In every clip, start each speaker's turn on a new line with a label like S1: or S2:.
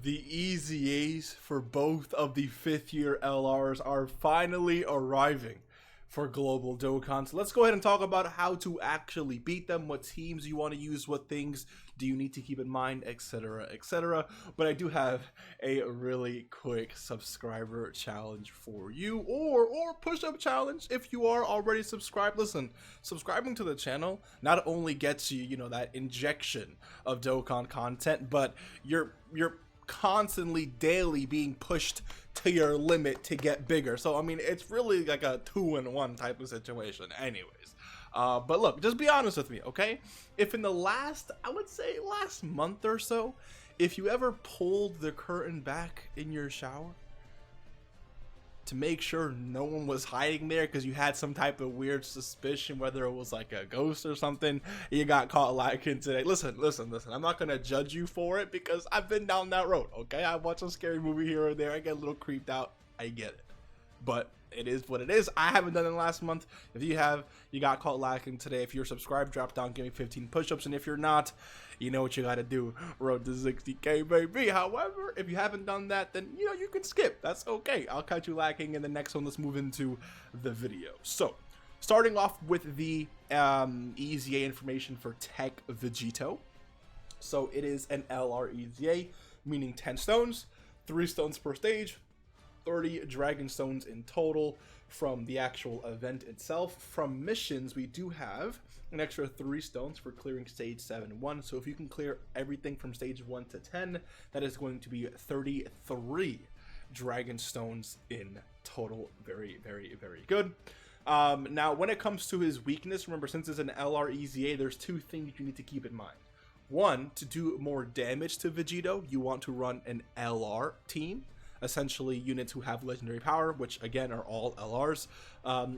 S1: The EZA'S for both of the 5th year LRs are finally arriving for Global Dokkan. So let's go ahead and talk about how to actually beat them, what teams you want to use, what things do you need to keep in mind, etc, etc. But I do have a really quick subscriber challenge for you, or push-up challenge if you are already subscribed. Listen, subscribing to the channel not only gets you, that injection of Dokkan content, but you're constantly daily being pushed to your limit to get bigger. So I mean, it's really like a 2-in-1 type of situation anyways. But look, just be honest with me, okay? If in the last, I would say last month or so, if you ever pulled the curtain back in your shower to make sure no one was hiding there because you had some type of weird suspicion, whether it was like a ghost or something, you got caught lacking today. Listen, I'm not gonna judge you for it because I've been down that road, okay? I watch a scary movie here or there, I get a little creeped out, I get it. But it is what it is. I haven't done it last month. If you have, you got caught lacking today. If you're subscribed, drop down, give me 15 push-ups, and if you're not, you know what you gotta do. Road to 60K, baby. However, if you haven't done that, then you can skip. That's okay. I'll cut you lacking in the next one. Let's move into the video. So, starting off with the EZA information for Tech Vegito. So it is an LR EZA, meaning 10 stones, 3 stones per stage, 30 dragon stones in total from the actual event itself. From missions, we do have an extra 3 stones for clearing stage 7-1. So if you can clear everything from stage 1 to 10, that is going to be 33 dragon stones in total. Very, very, very good. Now, when it comes to his weakness, remember, since it's an LR EZA, there's 2 things you need to keep in mind. One, to do more damage to Vegito, you want to run an LR team. Essentially units who have legendary power, which again are all LRs,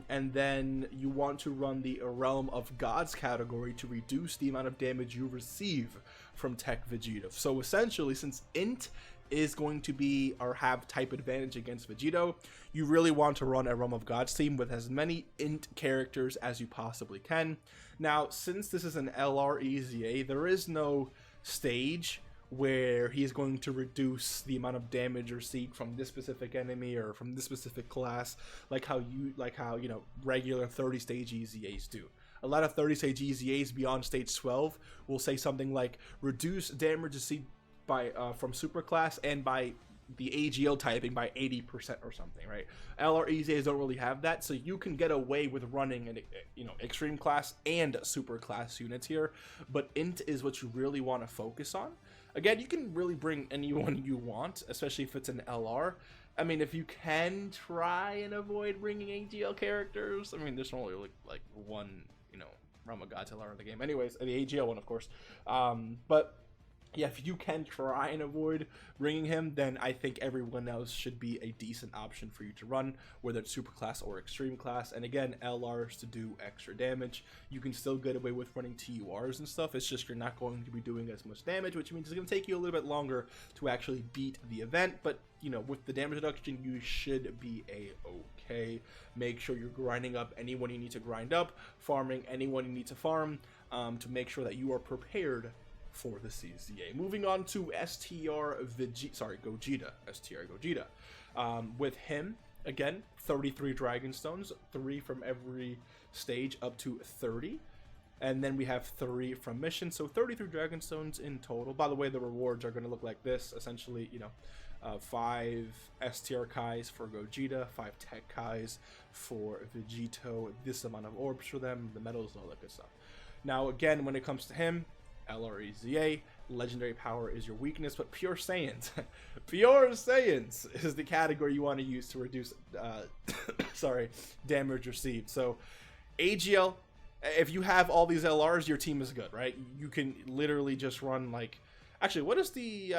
S1: and then you want to run the Realm of Gods category to reduce the amount of damage you receive from Tech Vegito. So essentially, since Int is going to be or have type advantage against Vegito, you really want to run a Realm of Gods team with as many Int characters as you possibly can. Now, since this is an LR EZA, there is no stage where he is going to reduce the amount of damage received from this specific enemy or from this specific class, like how regular 30 stage EZAs do. A lot of 30 stage EZAs beyond stage 12 will say something like reduce damage received by from super class and by the AGL typing by 80% or something, right? LR EZAs don't really have that, so you can get away with running an extreme class and super class units here, but Int is what you really want to focus on. Again, you can really bring anyone you want, especially if it's an LR. I mean, if you can try and avoid bringing AGL characters, I mean, there's only like one, Realm of Gods LR in the game. Anyways, the AGL one, of course. But yeah, if you can try and avoid bringing him, then I think everyone else should be a decent option for you to run, whether it's super class or extreme class. And again, LRs to do extra damage. You can still get away with running TURs and stuff. It's just you're not going to be doing as much damage, which means it's going to take you a little bit longer to actually beat the event. But, with the damage reduction, you should be a-okay. Make sure you're grinding up anyone you need to grind up, farming anyone you need to farm, to make sure that you are prepared for the CZA. Moving on to Gogeta. With him, again, 33 dragon stones, 3 from every stage up to 30. And then we have 3 from mission, so 33 dragon stones in total. By the way, the rewards are going to look like this. Essentially, 5 STR Kais for Gogeta, 5 Tech Kais for Vegito, this amount of orbs for them, the medals, and all that good stuff. Now, again, when it comes to him, LR EZA, legendary power is your weakness, but Pure Saiyans, Pure Saiyans is the category you want to use to reduce, damage received. So, AGL, if you have all these LRs, your team is good, right? You can literally just run actually, what is the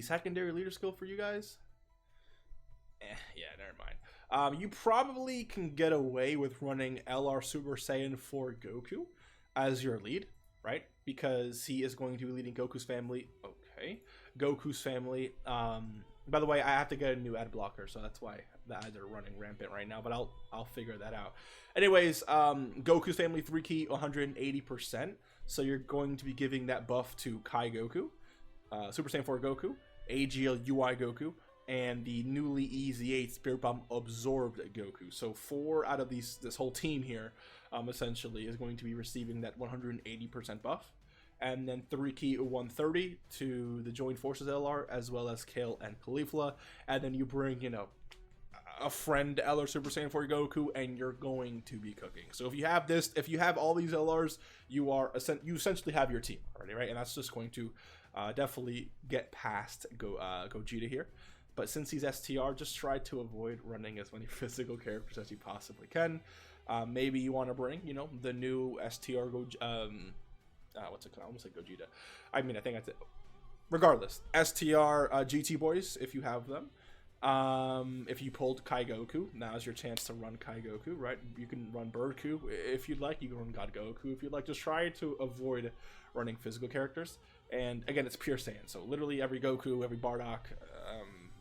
S1: secondary leader skill for you guys? Yeah, never mind. You probably can get away with running LR Super Saiyan for Goku as your lead, right? Because he is going to be leading Goku's family. Okay, Goku's family. By the way, I have to get a new ad blocker, so that's why the ads are running rampant right now. But I'll figure that out. Anyways, Goku's family 3 key 180%. So you're going to be giving that buff to Kai Goku. Super Saiyan 4 Goku, AGL UI Goku, and the newly EZA Spirit Bomb absorbed Goku. So 4 out of this whole team here, essentially, is going to be receiving that 180% buff. And then 3 key 130 to the Joint Forces LR, as well as Kale and Caulifla. And then you bring, you know, a friend LR Super Saiyan 4 Goku, and you're going to be cooking. So if you have this, if you have all these LRs, you essentially have your team already, right? And that's just going to definitely get past Gogeta here. But since he's STR, just try to avoid running as many physical characters as you possibly can. Maybe you want to bring, you know, the new STR what's it called? I almost like Gogeta. I mean, I think that's it. Regardless, STR GT boys, if you have them. If you pulled Kai Goku, now's your chance to run Kai Goku, right? You can run Birdku if you'd like. You can run God Goku if you'd like. Just try to avoid running physical characters. And again, it's pure Saiyan. So literally every Goku, every Bardock,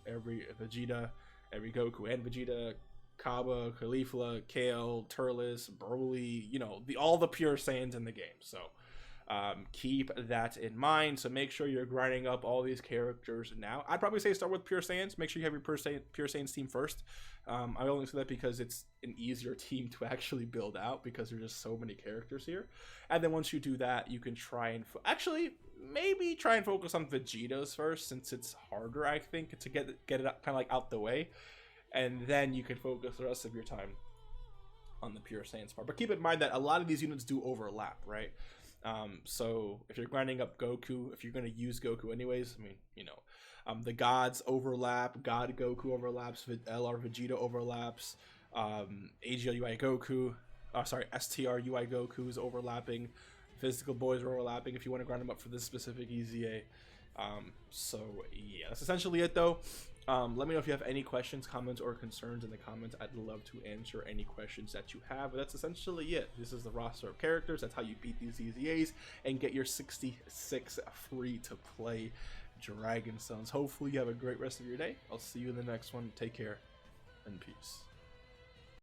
S1: every Vegeta, every Goku and Vegeta, Kaba, Caulifla, Kale, Turles, Broly, you know, all the pure Saiyans in the game. So keep that in mind. So make sure you're grinding up all these characters now. I'd probably say start with pure Saiyans. Make sure you have your pure Saiyans team first. I only say that because it's an easier team to actually build out because there's just so many characters here. And then once you do that, you can try and actually maybe try and focus on Vegeta's first, since it's harder, I think, to get it kind of like out the way. And then you can focus the rest of your time on the pure Saiyans part. But keep in mind that a lot of these units do overlap, right? So if you're grinding up Goku, if you're going to use Goku anyways, I mean, you know, the gods overlap, God Goku overlaps, LR Vegeta overlaps, AGL UI Goku, STR UI Goku is overlapping, physical boys are overlapping if you want to grind them up for this specific EZA. So yeah, that's essentially it though. Let me know if you have any questions, comments, or concerns in the comments. I'd love to answer any questions that you have. But that's essentially it. This is the roster of characters. That's how you beat these EZAs and get your 66 free-to-play Dragon Stones. Hopefully you have a great rest of your day. I'll see you in the next one. Take care and peace.